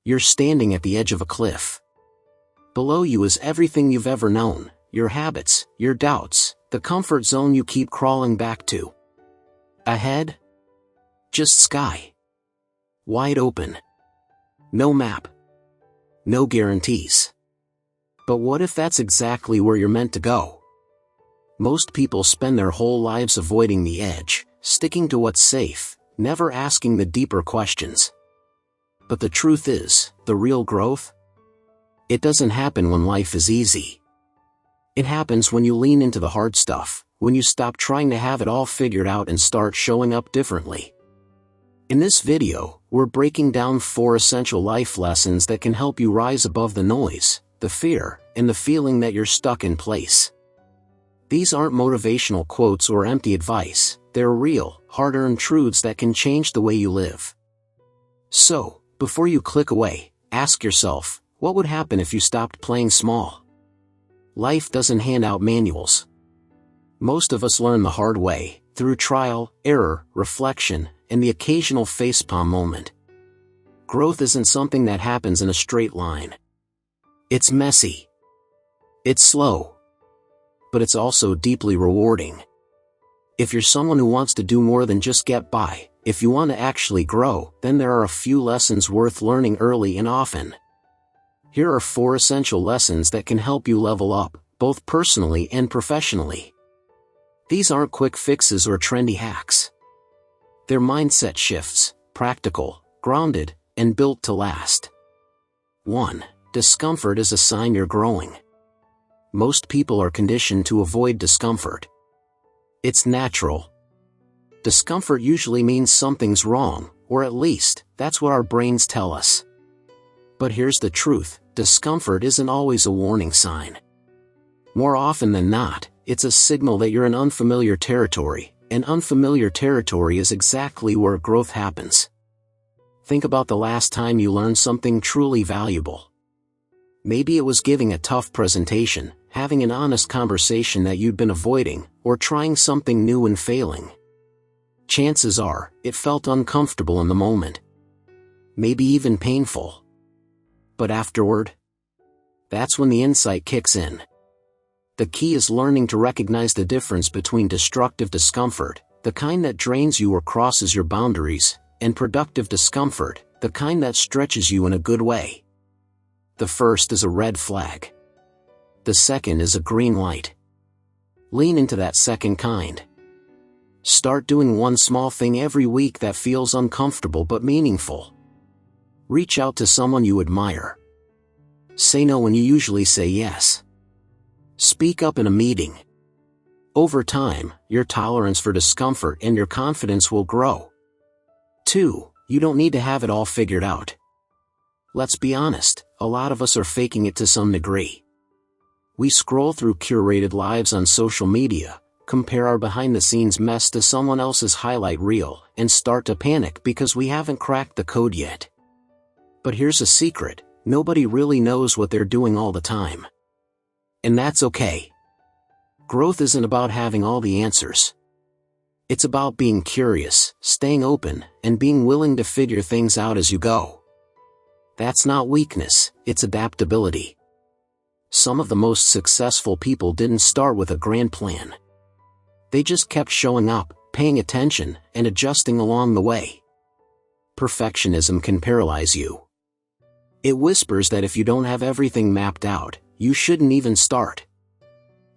You're standing at the edge of a cliff. Below you is everything you've ever known, your habits, your doubts, the comfort zone you keep crawling back to. Ahead? Just sky. Wide open. No map. No guarantees. But what if that's exactly where you're meant to go? Most people spend their whole lives avoiding the edge, sticking to what's safe, never asking the deeper questions. But the truth is, the real growth? It doesn't happen when life is easy. It happens when you lean into the hard stuff, when you stop trying to have it all figured out and start showing up differently. In this video, we're breaking down 4 essential life lessons that can help you rise above the noise, the fear, and the feeling that you're stuck in place. These aren't motivational quotes or empty advice, they're real, hard-earned truths that can change the way you live. So, before you click away, ask yourself, what would happen if you stopped playing small? Life doesn't hand out manuals. Most of us learn the hard way, through trial, error, reflection, and the occasional facepalm moment. Growth isn't something that happens in a straight line. It's messy. It's slow. But it's also deeply rewarding. If you're someone who wants to do more than just get by, if you want to actually grow, then there are a few lessons worth learning early and often. Here are 4 essential lessons that can help you level up, both personally and professionally. These aren't quick fixes or trendy hacks. They're mindset shifts, practical, grounded, and built to last. 1. Discomfort is a sign you're growing. Most people are conditioned to avoid discomfort. It's natural. Discomfort usually means something's wrong, or at least, that's what our brains tell us. But here's the truth, discomfort isn't always a warning sign. More often than not, it's a signal that you're in unfamiliar territory, and unfamiliar territory is exactly where growth happens. Think about the last time you learned something truly valuable. Maybe it was giving a tough presentation, having an honest conversation that you'd been avoiding, or trying something new and failing. Chances are, it felt uncomfortable in the moment. Maybe even painful. But afterward? That's when the insight kicks in. The key is learning to recognize the difference between destructive discomfort, the kind that drains you or crosses your boundaries, and productive discomfort, the kind that stretches you in a good way. The first is a red flag. The second is a green light. Lean into that second kind. Start doing one small thing every week that feels uncomfortable but meaningful. Reach out to someone you admire. Say no when you usually say yes. Speak up in a meeting. Over time, your tolerance for discomfort and your confidence will grow. 2. You don't need to have it all figured out. Let's be honest, a lot of us are faking it to some degree. We scroll through curated lives on social media, compare our behind-the-scenes mess to someone else's highlight reel, and start to panic because we haven't cracked the code yet. But here's a secret, nobody really knows what they're doing all the time. And that's okay. Growth isn't about having all the answers. It's about being curious, staying open, and being willing to figure things out as you go. That's not weakness, it's adaptability. Some of the most successful people didn't start with a grand plan. They just kept showing up, paying attention, and adjusting along the way. Perfectionism can paralyze you. It whispers that if you don't have everything mapped out, you shouldn't even start.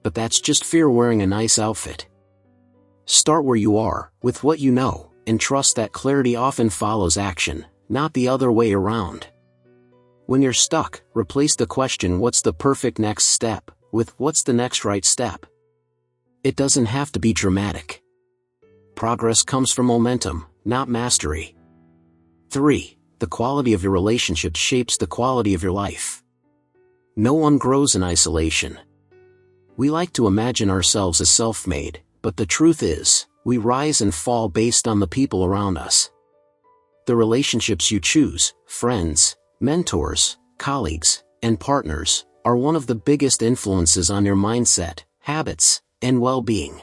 But that's just fear wearing a nice outfit. Start where you are, with what you know, and trust that clarity often follows action, not the other way around. When you're stuck, replace the question "what's the perfect next step?" with "what's the next right step?" It doesn't have to be dramatic. Progress comes from momentum, not mastery. 3. The quality of your relationship shapes the quality of your life. No one grows in isolation. We like to imagine ourselves as self-made, but the truth is, we rise and fall based on the people around us. The relationships you choose, friends, mentors, colleagues, and partners, are one of the biggest influences on your mindset, habits, and well-being.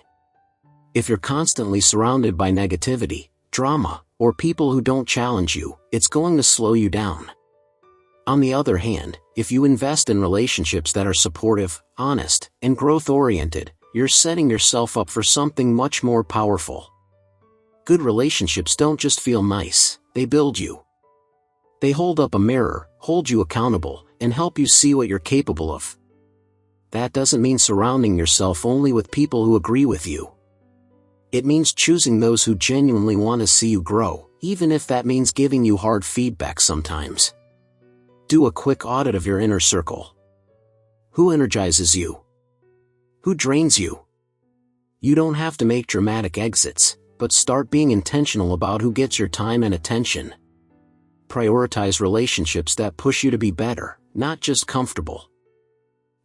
If you're constantly surrounded by negativity, drama, or people who don't challenge you, it's going to slow you down. On the other hand, if you invest in relationships that are supportive, honest, and growth-oriented, you're setting yourself up for something much more powerful. Good relationships don't just feel nice, they build you. They hold up a mirror, hold you accountable, and help you see what you're capable of. That doesn't mean surrounding yourself only with people who agree with you. It means choosing those who genuinely want to see you grow, even if that means giving you hard feedback sometimes. Do a quick audit of your inner circle. Who energizes you? Who drains you? You don't have to make dramatic exits, but start being intentional about who gets your time and attention. Prioritize relationships that push you to be better, not just comfortable.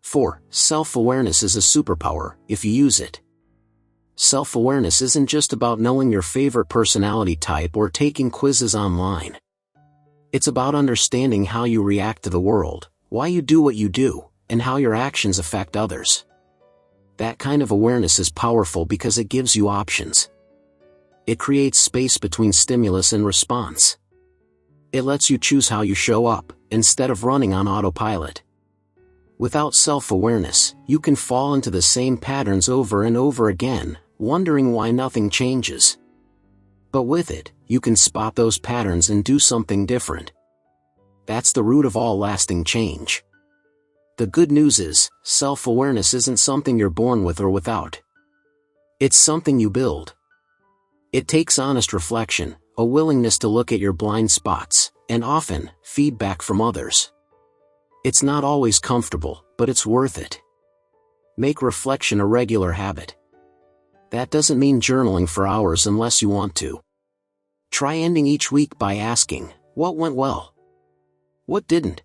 4. Self-awareness is a superpower, if you use it. Self-awareness isn't just about knowing your favorite personality type or taking quizzes online. It's about understanding how you react to the world, why you do what you do, and how your actions affect others. That kind of awareness is powerful because it gives you options. It creates space between stimulus and response. It lets you choose how you show up, instead of running on autopilot. Without self-awareness, you can fall into the same patterns over and over again, wondering why nothing changes. But with it, you can spot those patterns and do something different. That's the root of all lasting change. The good news is, self-awareness isn't something you're born with or without. It's something you build. It takes honest reflection, a willingness to look at your blind spots, and often, feedback from others. It's not always comfortable, but it's worth it. Make reflection a regular habit. That doesn't mean journaling for hours unless you want to. Try ending each week by asking, what went well? What didn't?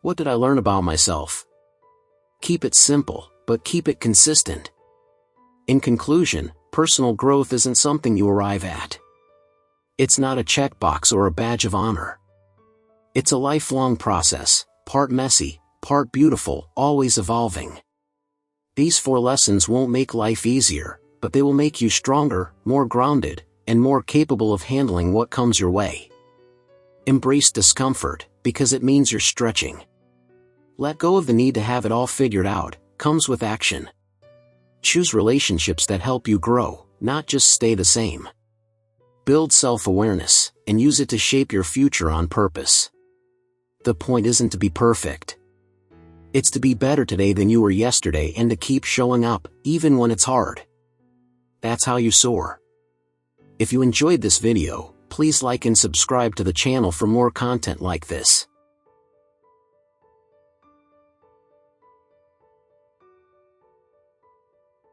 What did I learn about myself? Keep it simple, but keep it consistent. In conclusion, personal growth isn't something you arrive at. It's not a checkbox or a badge of honor. It's a lifelong process, part messy, part beautiful, always evolving. These 4 lessons won't make life easier, but they will make you stronger, more grounded, and more capable of handling what comes your way. Embrace discomfort, because it means you're stretching. Let go of the need to have it all figured out, comes with action. Choose relationships that help you grow, not just stay the same. Build self-awareness, and use it to shape your future on purpose. The point isn't to be perfect. It's to be better today than you were yesterday and to keep showing up, even when it's hard. That's how you soar. If you enjoyed this video, please like and subscribe to the channel for more content like this.